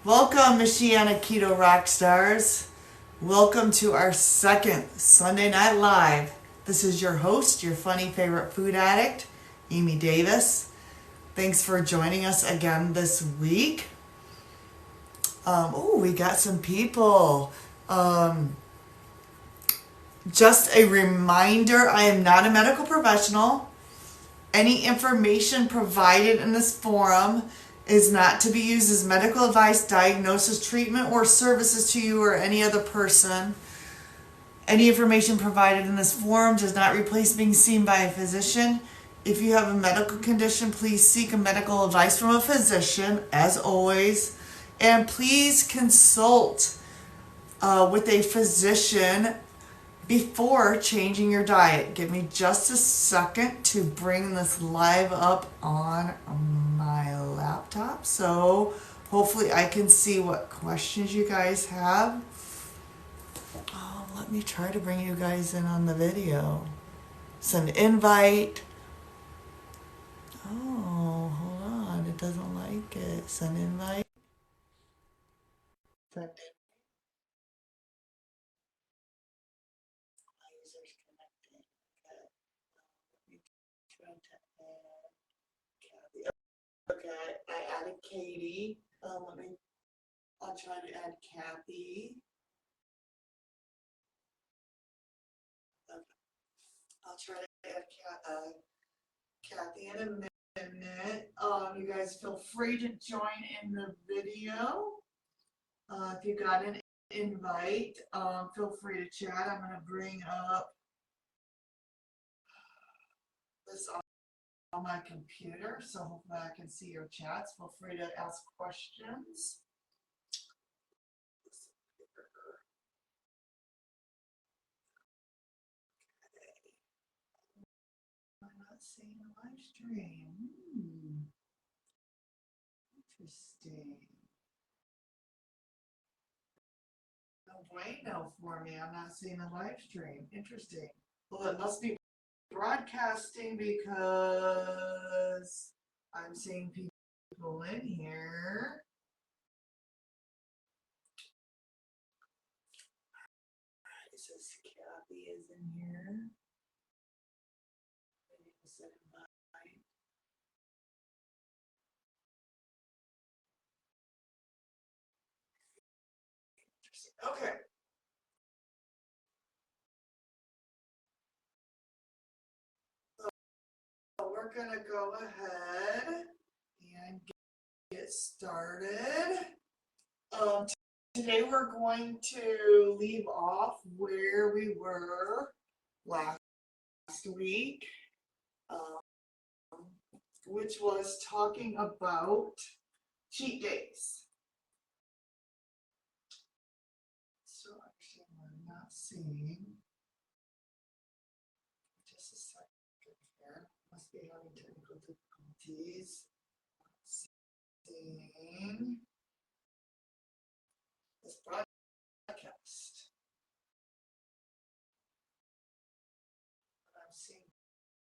Welcome, Michiana Keto Rock Stars. Welcome to our second Sunday Night Live. This is your host, your funny favorite food addict, Amy Davis. Thanks for joining us again this week. We got some people. Just a reminder, I am not a medical professional. Any information provided in this forum is not to be used as medical advice, diagnosis, treatment, or services to you or any other person. Any information provided in this forum does not replace being seen by a physician. If you have a medical condition, please seek a medical advice from a physician, as always. And please consult with a physician before changing your diet. Give me just a second to bring this live up on my laptop, so hopefully I can see what questions you guys have. Let me try to bring you guys in on the video. Send invite. Hold on, it doesn't like it. Send invite. Send invite. Users connecting. Okay, I added Katie. I'll try to add Kathy. Okay. I'll try to add Kathy in a minute. You guys feel free to join in the video. If you got an invite, feel free to chat. I'm going to bring up this on my computer, so hopefully I can see your chats. Feel free to ask questions. I'm not seeing a live stream. Interesting. No bueno for me. I'm not seeing a live stream. Interesting. Well, it must be broadcasting because I'm seeing people in here. It says Kathy is in here. Okay. So we're gonna go ahead and get started. Today we're going to leave off where we were last week, which was talking about cheat days. So actually we're not seeing. Just a second here. Must be having technical difficulties. Seeing this broadcast. I'm seeing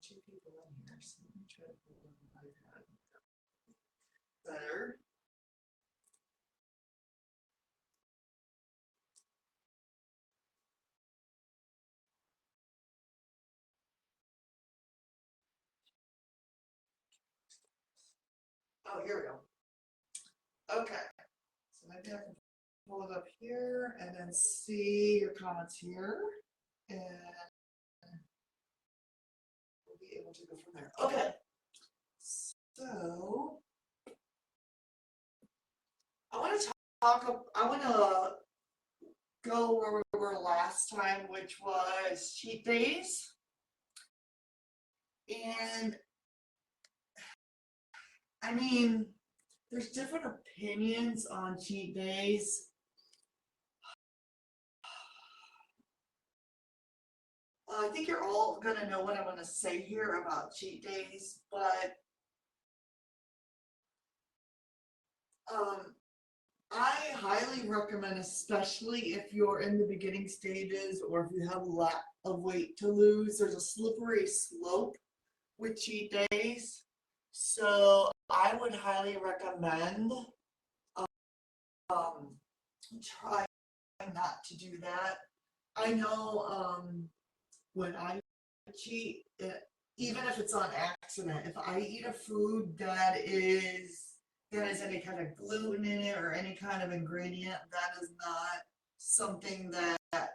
two people in here, so let me try to pull them iPad. Better. Oh, here we go. Okay. So maybe I can pull it up here and then see your comments here. And we'll be able to go from there. Okay. So I want to go where we were last time, which was cheat days. And I mean, there's different opinions on cheat days. I think you're all going to know what I'm going to say here about cheat days, but I highly recommend, especially if you're in the beginning stages or if you have a lot of weight to lose, there's a slippery slope with cheat days. So I would highly recommend try not to do that. I know when I cheat, even if it's on accident, if I eat a food that has any kind of gluten in it or any kind of ingredient, that is not something that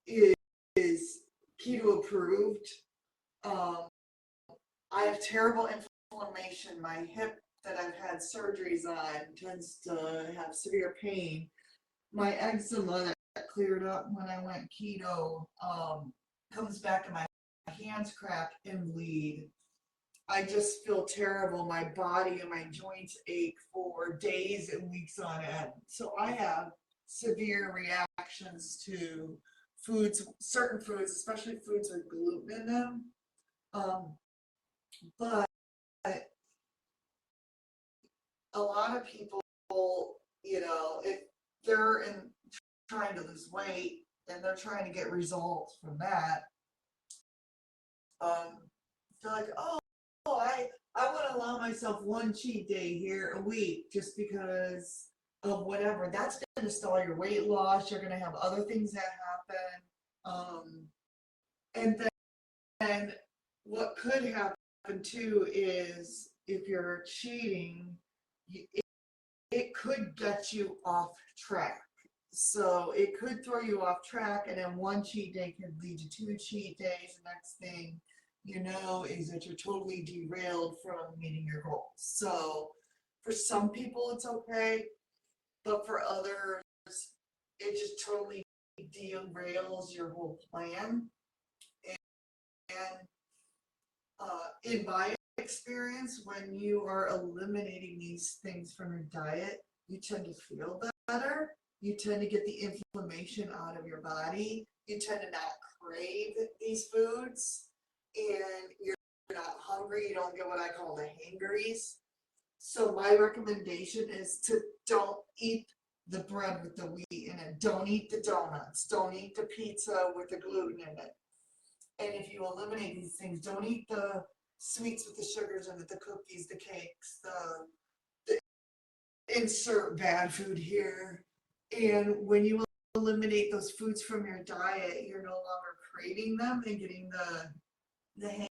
is keto approved. I have terrible inflammation. My hip that I've had surgeries on tends to have severe pain. My eczema that cleared up when I went keto comes back and my hands crack and bleed. I just feel terrible. My body and my joints ache for days and weeks on end. So I have severe reactions to foods, certain foods, especially foods with gluten in them. But a lot of people, if they're trying to lose weight and they're trying to get results from that, they're like, oh, I want to allow myself one cheat day here a week just because of whatever. That's going to stall your weight loss. You're going to have other things that happen. And then what could happen too is if you're cheating, it could get you off track. So it could throw you off track, and then one cheat day could lead to 2 cheat days. The next thing you know is that you're totally derailed from meeting your goals. So for some people it's okay, but for others it just totally derails your whole plan. And in my experience, when you are eliminating these things from your diet, you tend to feel better. You tend to get the inflammation out of your body. You tend to not crave these foods, and you're not hungry. You don't get what I call the hangries. So my recommendation is to don't eat the bread with the wheat in it. Don't eat the donuts. Don't eat the pizza with the gluten in it. And if you eliminate these things, don't eat the sweets with the sugars in it, the cookies, the cakes, the insert bad food here. And when you eliminate those foods from your diet, you're no longer craving them and getting the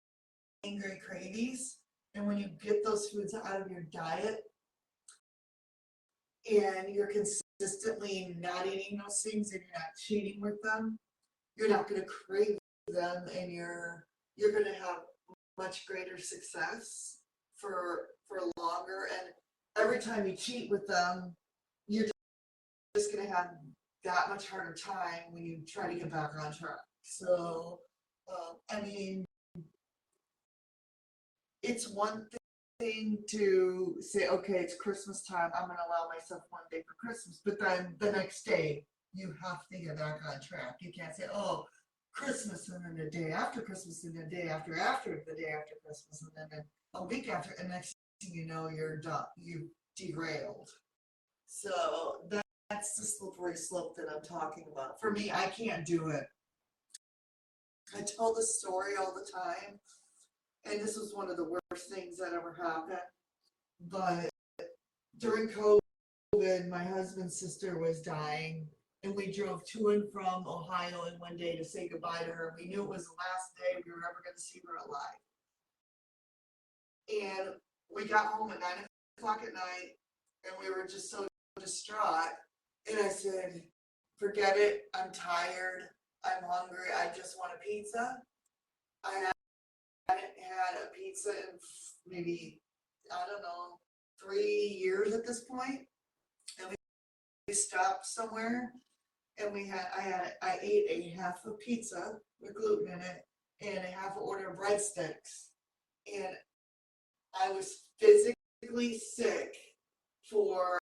hangry cravies. And when you get those foods out of your diet and you're consistently not eating those things and you're not cheating with them, you're not going to crave them, and you're going to have much greater success for longer. And every time you cheat with them, you're just going to have that much harder time when you try to get back on track. So I mean, it's one thing to say, okay, it's Christmas time, I'm going to allow myself one day for Christmas, but then the next day you have to get back on track. You can't say, oh, Christmas and then the day after Christmas and the day after the day after Christmas and then a week after, and next thing you know, you're done. You derailed. So that's the slippery slope that I'm talking about. For me, I can't do it. I tell this story all the time, and this was one of the worst things that ever happened. But during COVID, my husband's sister was dying, and we drove to and from Ohio in one day to say goodbye to her. We knew it was the last day we were ever going to see her alive. And we got home at 9 o'clock at night, and we were just so distraught. And I said, forget it. I'm tired. I'm hungry. I just want a pizza. I hadn't had a pizza in maybe, I don't know, 3 years at this point. And we stopped somewhere, and I ate a half a pizza with gluten in it and a half order of breadsticks. And I was physically sick for,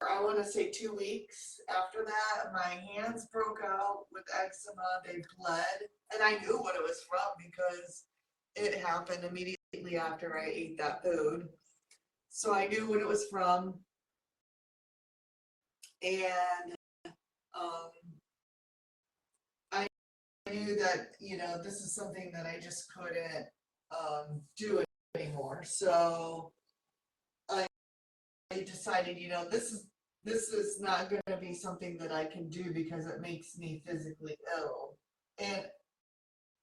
I want to say, 2 weeks. After that, my hands broke out with eczema. They bled. And I knew what it was from because it happened immediately after I ate that food. So I knew what it was from. And I knew that, this is something that I just couldn't do it anymore. So I decided, this is not going to be something that I can do because it makes me physically ill. And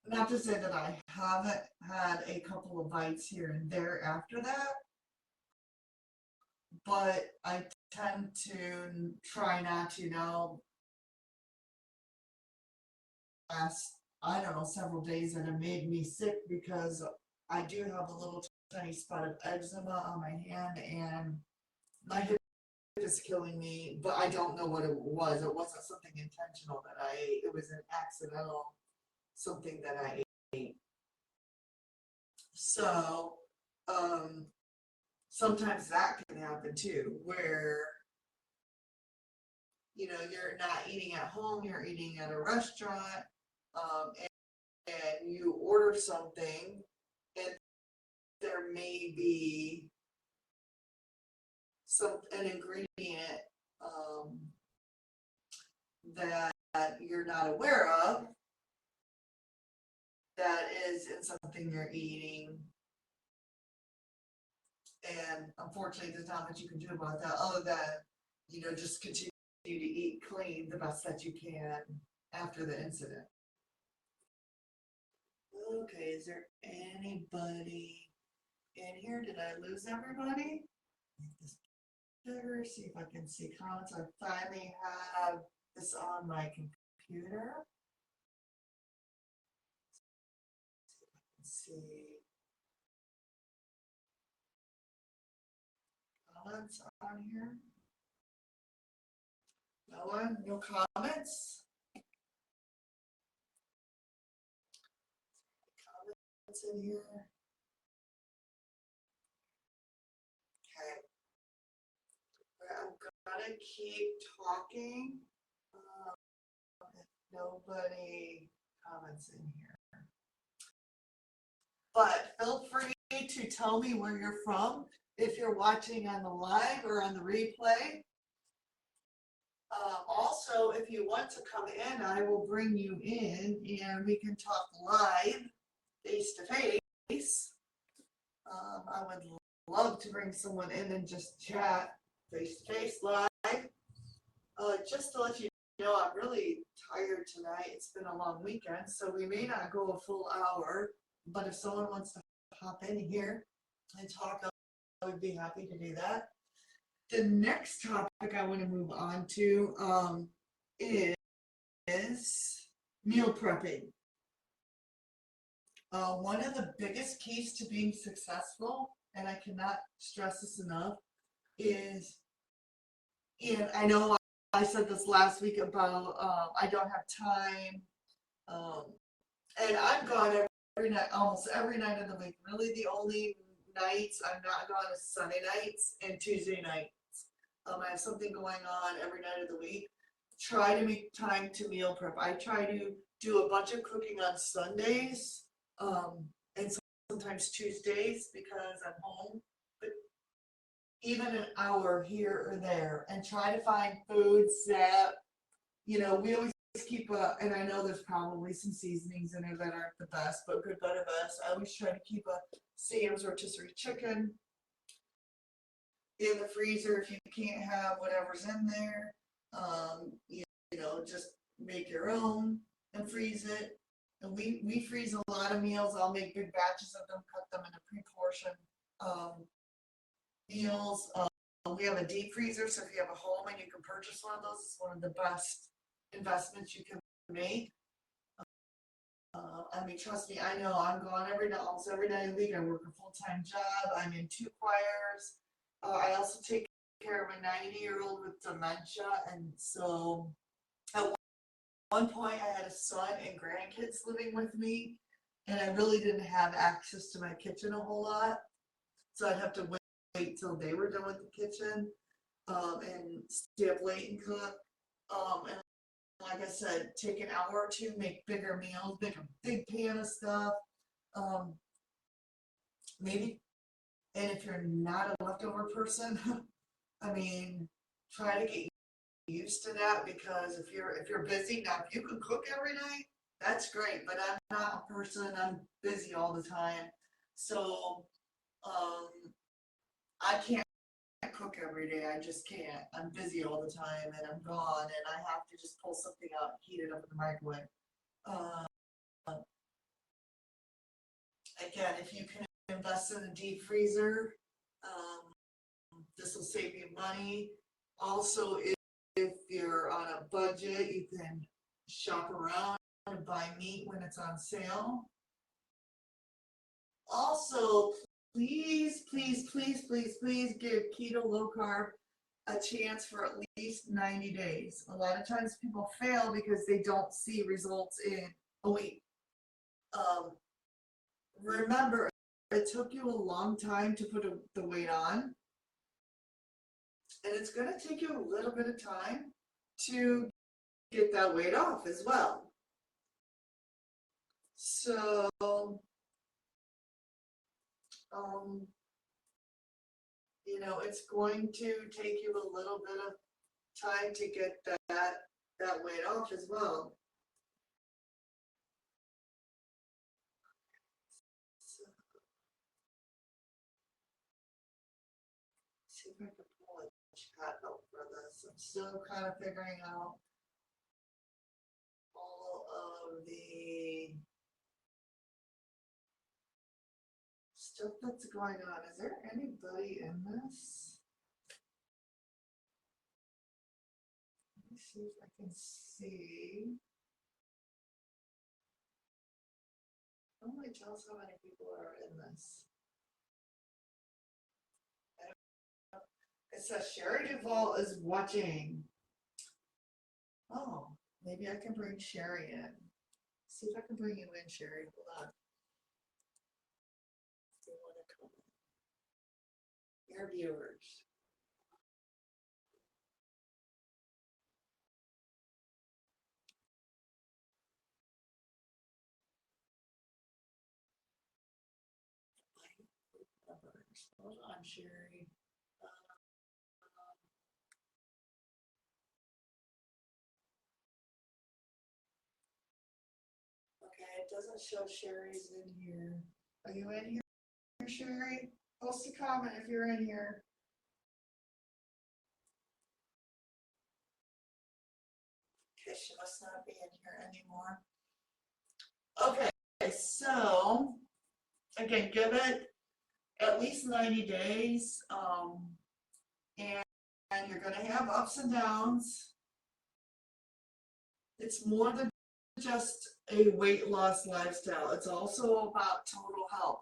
not to say that I haven't had a couple of bites here and there after that, but I tend to try not to now. Last, I don't know, several days that have made me sick because I do have a little tiny spot of eczema on my hand and my hip is killing me, but I don't know what it was. It wasn't something intentional that I ate. It was an accidental something that I ate. So, um, sometimes that can happen too, where you're not eating at home, you're eating at a restaurant, and you order something, and there may be an ingredient um, that you're not aware of that is in something you're eating. And unfortunately, there's not much you can do about that other than, just continue to eat clean the best that you can after the incident. Okay, is there anybody in here? Did I lose everybody? This picture, see if I can see comments. I finally have this on my computer. Let's see. Comments on here? No one? No comments? Comments in here? Okay. I'm gonna keep talking. If nobody comments in here. But feel free to tell me where you're from if you're watching on the live or on the replay. Also, if you want to come in, I will bring you in and we can talk live, face to face. I would love to bring someone in and just chat face to face live. Just to let you know, I'm really tired tonight. It's been a long weekend, so we may not go a full hour. But if someone wants to hop in here and talk, I would be happy to do that. The next topic I want to move on to is meal prepping. One of the biggest keys to being successful, and I cannot stress this enough, is, and I know I said this last week about I don't have time, and I'm gone every night, almost every night of the week. Really, the only nights I'm not gone is Sunday nights and Tuesday nights. I have something going on every night of the week. Try to make time to meal prep. I try to do a bunch of cooking on Sundays, and sometimes Tuesdays because I'm home. But even an hour here or there, and try to find foods that, we always keep and I know there's probably some seasonings in there that aren't the best, but good, better, best. I always try to keep a Sam's rotisserie chicken in the freezer if you can't have whatever's in there. Just make your own and freeze it. And we freeze a lot of meals. I'll make big batches of them, cut them into pre-portioned meals. We have a deep freezer, so if you have a home and you can purchase one of those, it's one of the best investments you can make. I mean, trust me, I know I'm gone almost every night of the week. I work a full-time job. I'm in 2 choirs. I also take care of a 90-year-old with dementia, and so at one point I had a son and grandkids living with me, and I really didn't have access to my kitchen a whole lot, so I'd have to wait till they were done with the kitchen and stay up late and cook. And like I said, take an hour or two, make bigger meals, make a big pan of stuff. Maybe, and if you're not a leftover person, I mean, try to get used to that, because if you're busy now, if you can cook every night, that's great. But I'm not a person. I'm busy all the time, so I can't cook every day. I just can't. I'm busy all the time and I'm gone and I have to just pull something out and heat it up in the microwave. Uh, Again, if you can invest in a deep freezer, this will save you money. Also, if you're on a budget, you can shop around and buy meat when it's on sale. Also, please, please, please, please, please give keto low carb a chance for at least 90 days. A lot of times people fail because they don't see results in a week. Remember, it took you a long time to put the weight on, and it's going to take you a little bit of time to get that weight off as well. So, you know, it's going to take you a little bit of time to get that weight off as well. So, see if I can pull a chat out for this. I'm still kind of figuring out all of the stuff that's going on. Is there anybody in this? Let me see if I can see. It only tells how many people are in this. It says Sherry Duvall is watching. Oh, maybe I can bring Sherry in. See if I can bring you in, Sherry. Hold on. If you want to come in. Your viewers. Hold on, Sherry. Okay, it doesn't show Sherry's in here. Are you in here, Sherry? Post a comment if you're in here. Okay, she must not be in here anymore. Okay, so again, give it at least 90 days, and you're going to have ups and downs. It's more than just a weight loss lifestyle. It's also about total health.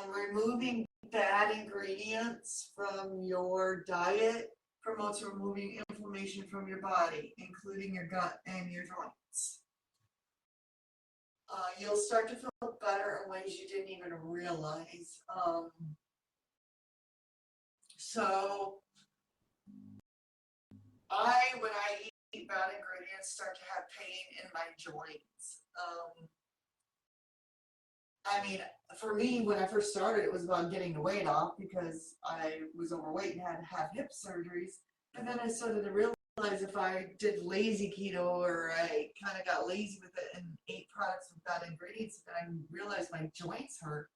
Removing bad ingredients from your diet promotes removing inflammation from your body, including your gut and your joints. You'll start to feel better in ways you didn't even realize. So when I eat bad ingredients, start to have pain in my joints. I mean, for me, when I first started, it was about getting the weight off because I was overweight and had to have hip surgeries. And then I started to realize if I did lazy keto or I kind of got lazy with it and ate products with bad ingredients, then I realized my joints hurt.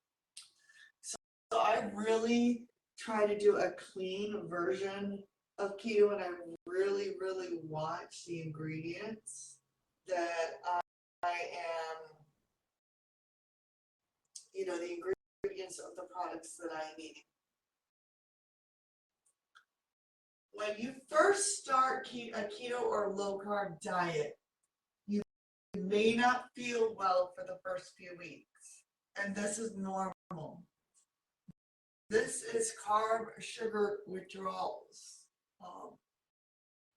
So I really try to do a clean version of keto, and I really, really watch the ingredients that I am, you know, the ingredients of the products that I'm eating. When you first start a keto or low carb diet, you may not feel well for the first few weeks, and this is normal. This is carb sugar withdrawals.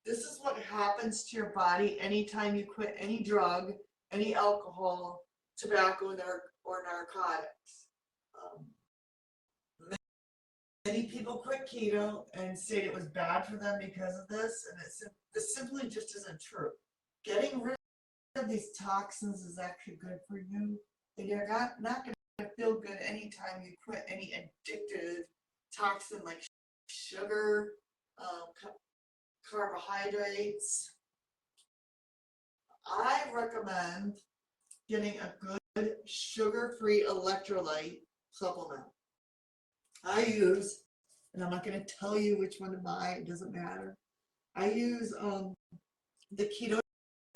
This is what happens to your body anytime you quit any drug, any alcohol, tobacco, or narcotics. Many people quit keto and say it was bad for them because of this, and this simply just isn't true. Getting rid of these toxins is actually good for you, and you're not going to feel good anytime you quit any addictive toxin like sugar, carbohydrates. I recommend getting a good sugar-free electrolyte supplement. I use and I'm not going to tell you which one to buy. It doesn't matter. I use the Keto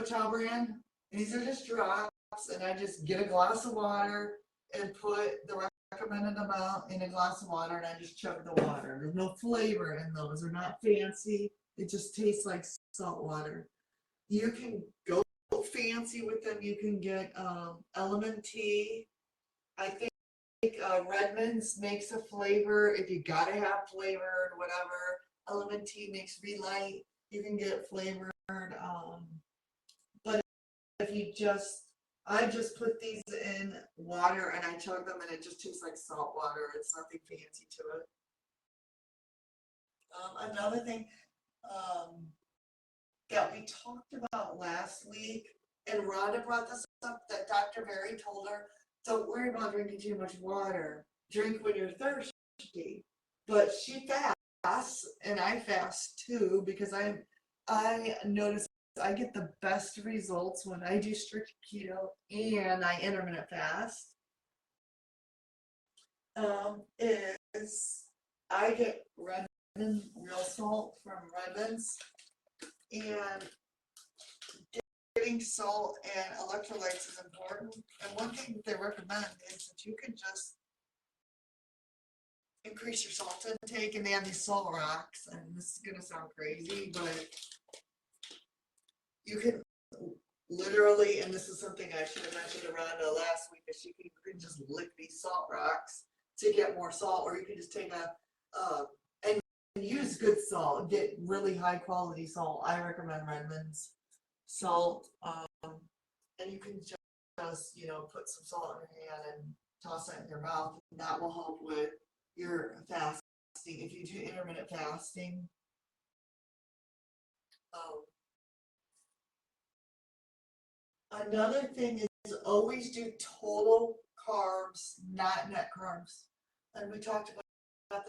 chow brand. And these are just drops, and I just get a glass of water and put the recommended amount in a glass of water, and I just chug the water. There's no flavor in those. They're not fancy. It just tastes like salt water. You can go fancy with them. You can get element tea. I think Redmond's makes a flavor. If you gotta have flavored, whatever. Element tea makes Relight. You can get flavored. But if you just, I just put these in water and I chug them, and it just tastes like salt water. It's nothing fancy to it. Another thing that we talked about last week, and Rhonda brought this up, that Dr. Berry told her, don't worry about drinking too much water. Drink when you're thirsty. But she fasts, and I fast too, because I notice I get the best results when I do strict keto and I intermittent fast. Is I get Redmond real salt from Redmond's, and getting salt and electrolytes is important. And one thing that they recommend is that you can just increase your salt intake, and they have these salt rocks. And this is gonna sound crazy, but you can literally, and this is something I should have mentioned to Rhonda last week, that you can just lick these salt rocks to get more salt, or you can just take and use good salt, get really high quality salt. I recommend Redmond's salt, and you can just put some salt in your hand and toss it in your mouth. And that will help with your fasting. If you do intermittent fasting, another thing is always do total carbs, not net carbs. And we talked about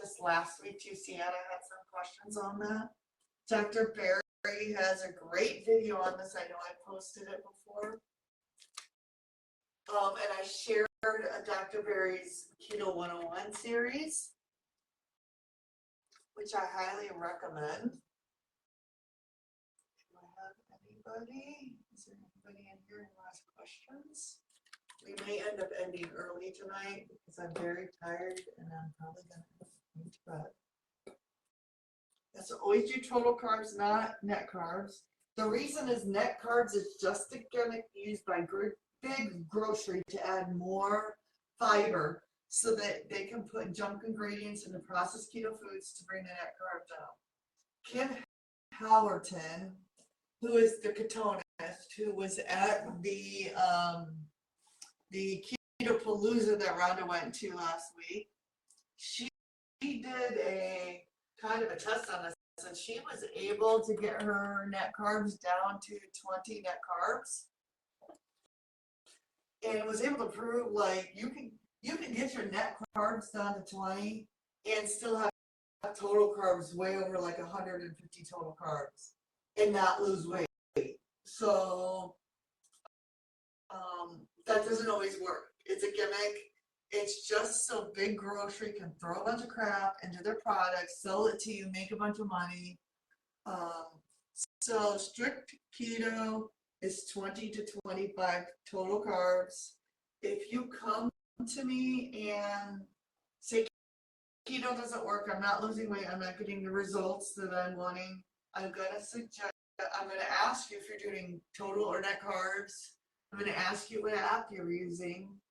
this last week too. Sienna had some questions on that. Dr. Berry has a great video on this. I know I posted it before. And I shared Dr. Berry's Keto 101 series, which I highly recommend. Do I have anybody? Is there anybody in here who has questions? We may end up ending early tonight because I'm very tired and I'm probably going to go to bed. So always do total carbs, not net carbs. The reason is net carbs is just a gimmick used by big grocery to add more fiber so that they can put junk ingredients into processed keto foods to bring the net carb down. Kim Howerton, who is the ketonist, who was at the Keto Palooza that Rhonda went to last week, she did a kind of a test on this, and she was able to get her net carbs down to 20 net carbs, and was able to prove like you can get your net carbs down to 20 and still have total carbs way over like 150 total carbs and not lose weight. So that doesn't always work. It's a gimmick. It's just so big grocery can throw a bunch of crap into their products, sell it to you, make a bunch of money. So strict keto is 20 to 25 total carbs. If you come to me and say keto doesn't work, I'm not losing weight, I'm not getting the results that I'm wanting, I'm going to ask you if you're doing total or net carbs. I'm going to ask you what app you're using.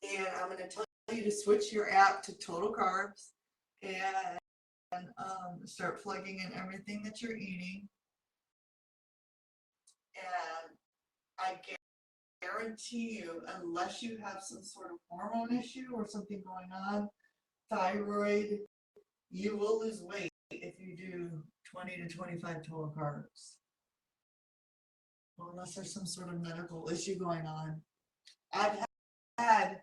And I'm going to tell you to switch your app to total carbs and start plugging in everything that you're eating. And I guarantee you, unless you have some sort of hormone issue or something going on, thyroid, you will lose weight if you do 20 to 25 total carbs. Well, unless there's some sort of medical issue going on. I've had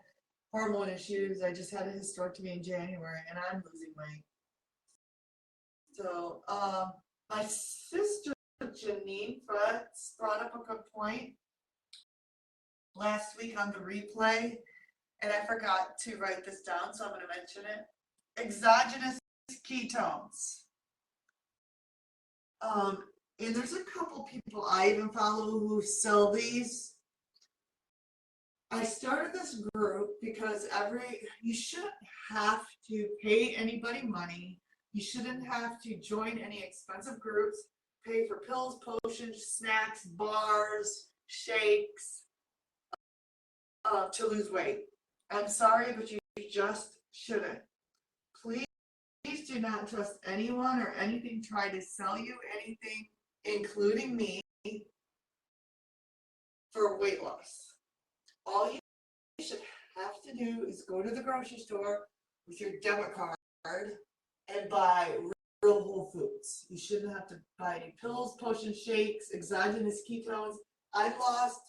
hormone issues. I just had a hysterectomy in January, and I'm losing weight. So, my sister Janine Futz brought up a good point last week on the replay, and I forgot to write this down, so I'm going to mention it. exogenous ketones. And there's a couple people I even follow who sell these. I started this group because you shouldn't have to pay anybody money. You shouldn't have to join any expensive groups, pay for pills, potions, snacks, bars, shakes, to lose weight. I'm sorry, but you just shouldn't. Please do not trust anyone or anything try to sell you anything, including me, for weight loss. All you should have to do is go to the grocery store with your debit card and buy real whole foods. You shouldn't have to buy any pills, potions, shakes, exogenous ketones. I lost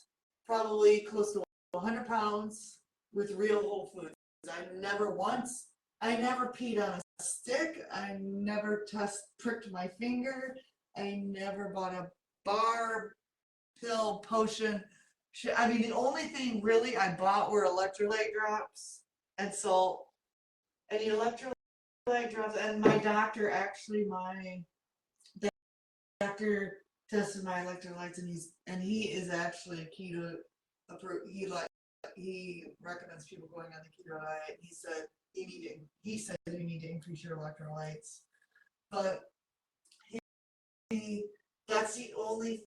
probably close to 100 pounds with real whole foods. I never peed on a stick. I never pricked my finger. I never bought a bar, pill, potion. I mean, the only thing really I bought were electrolyte drops and salt. And the electrolyte drops, and my doctor doctor tested my electrolytes, and he is actually a keto approved. He recommends people going on the keto diet. He said you need to increase your electrolytes, but that's the only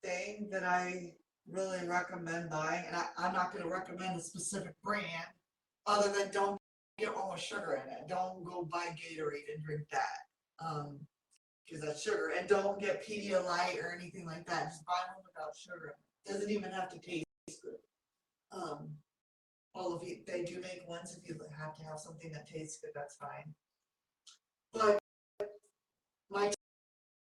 thing that I really recommend buying, and I'm not going to recommend a specific brand other than don't get one with sugar in it. Don't go buy Gatorade and drink that because that's sugar, and don't get Pedialyte or anything like that. Just buy one without sugar. It doesn't even have to taste good. They do make ones if you have to have something that tastes good, that's fine. But my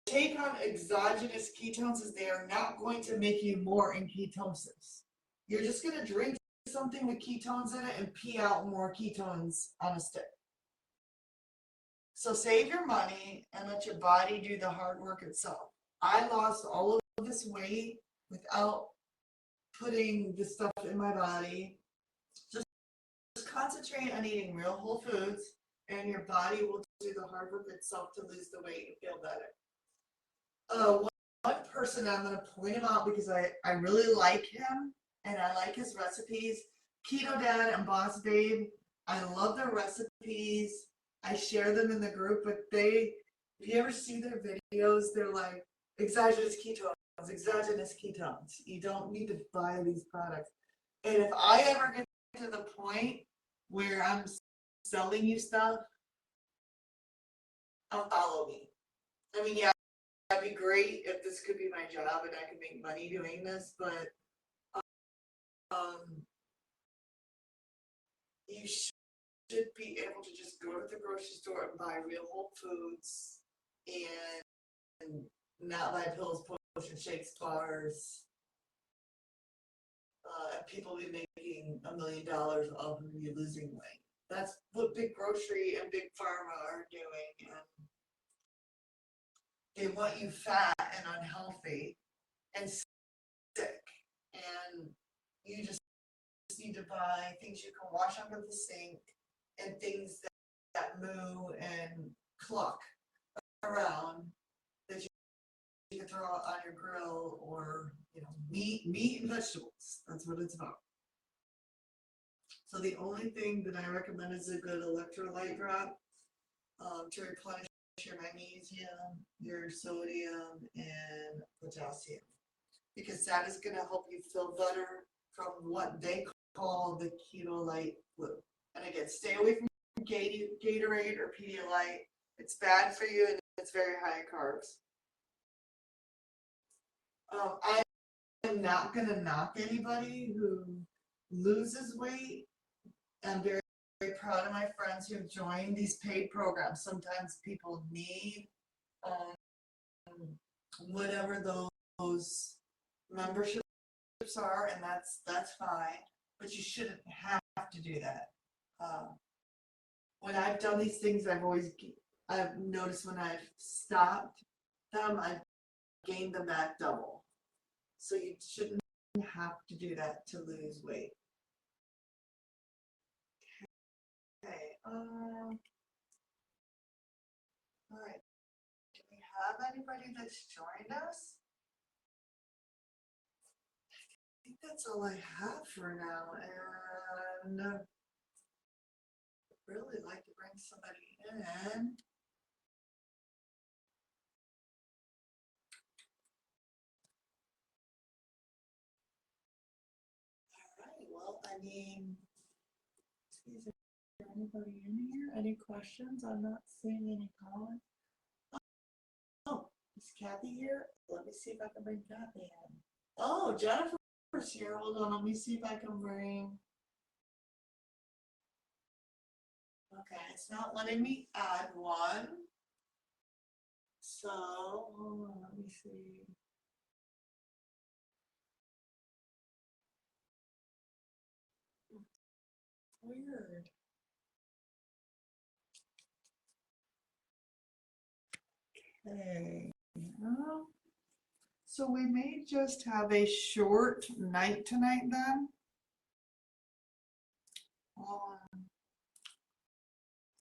take on exogenous ketones is they are not going to make you more in ketosis. You're just going to drink something with ketones in it and pee out more ketones on a stick. So save your money and let your body do the hard work itself. I lost all of this weight without putting this stuff in my body. Just concentrate on eating real whole foods, and your body will do the hard work itself to lose the weight and feel better. One person, I'm going to point him out because I really like him and I like his recipes. Keto Dad and Boss Babe. I love their recipes. I share them in the group, but if you ever see their videos, they're like exogenous ketones. You don't need to buy these products. And if I ever get to the point where I'm selling you stuff, follow me. I mean, yeah, that'd be great if this could be my job and I could make money doing this, but you should be able to just go to the grocery store and buy real whole foods and not buy pills, potion shakes, bars. And people be making $1 million off of you losing weight. That's what big grocery and big pharma are doing. And they want you fat and unhealthy and sick. And you just need to buy things you can wash under the sink and things that moo and cluck around that you can throw on your grill, or meat and vegetables. That's what it's about. So the only thing that I recommend is a good electrolyte drop to replenish your magnesium, your sodium, and potassium, because that is going to help you feel better from what they call the keto-light flu. And again, stay away from Gatorade or Pedialyte. It's bad for you and it's very high in carbs. I am not going to knock anybody who loses weight. I'm very, very proud of my friends who have joined these paid programs. Sometimes people need whatever those memberships are, and that's fine. But you shouldn't have to do that. When I've done these things, I've noticed when I've stopped them, I've gained them back double. So you shouldn't have to do that to lose weight. Okay. everybody that's joined us. I think that's all I have for now, and I'd really like to bring somebody in. All right, well, I mean, is there anybody in here? Any questions? I'm not seeing any comments. Oh, is Kathy here? Let me see if I can bring Kathy in. Oh, Jennifer's here. Hold on, let me see if I can bring. Okay, it's not letting me add one. So, hold on, let me see. Weird. Okay. So we may just have a short night tonight then. Let's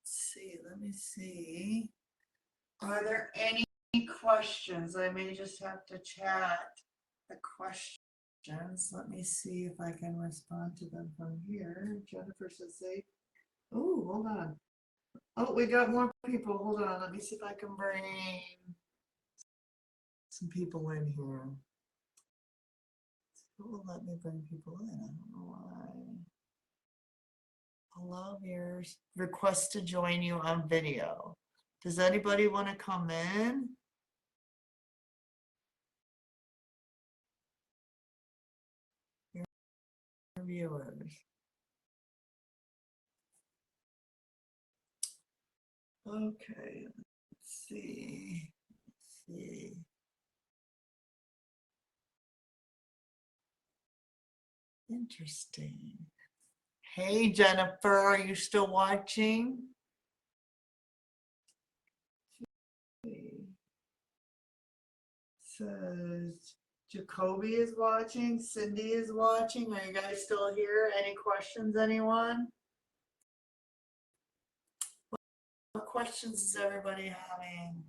see, let me see. Are there any questions? I may just have to chat the questions. Let me see if I can respond to them from here. Jennifer says they. Oh, hold on. Oh, we got more people. Hold on. Let me see if I can bring some people in here. It will let me bring people in. I don't know why. Hello, viewers. Request to join you on video. Does anybody want to come in? Viewers. Okay, let's see. Let's see. Interesting. Hey, Jennifer, are you still watching? Says Jacoby is watching, Cindy is watching. Are you guys still here? Any questions, anyone? What questions is everybody having?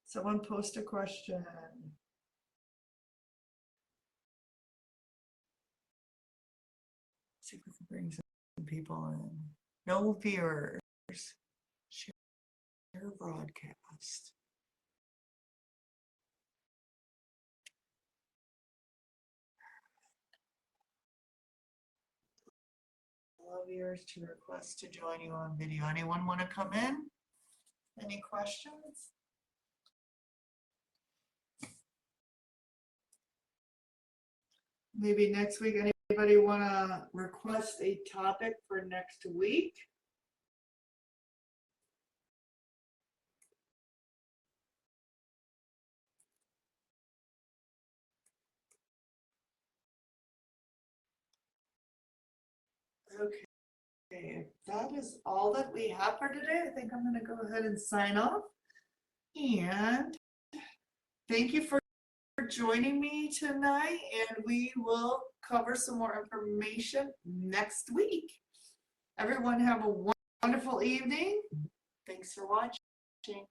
Someone post a question. See if we can bring some people in. No viewers. Share broadcast. Allow viewers to request to join you on video. Anyone want to come in? Any questions? Maybe next week, anybody want to request a topic for next week? Okay, if that is all that we have for today, I think I'm going to go ahead and sign off. And thank you for joining me tonight, and we will cover some more information next week. Everyone have a wonderful evening. Thanks for watching.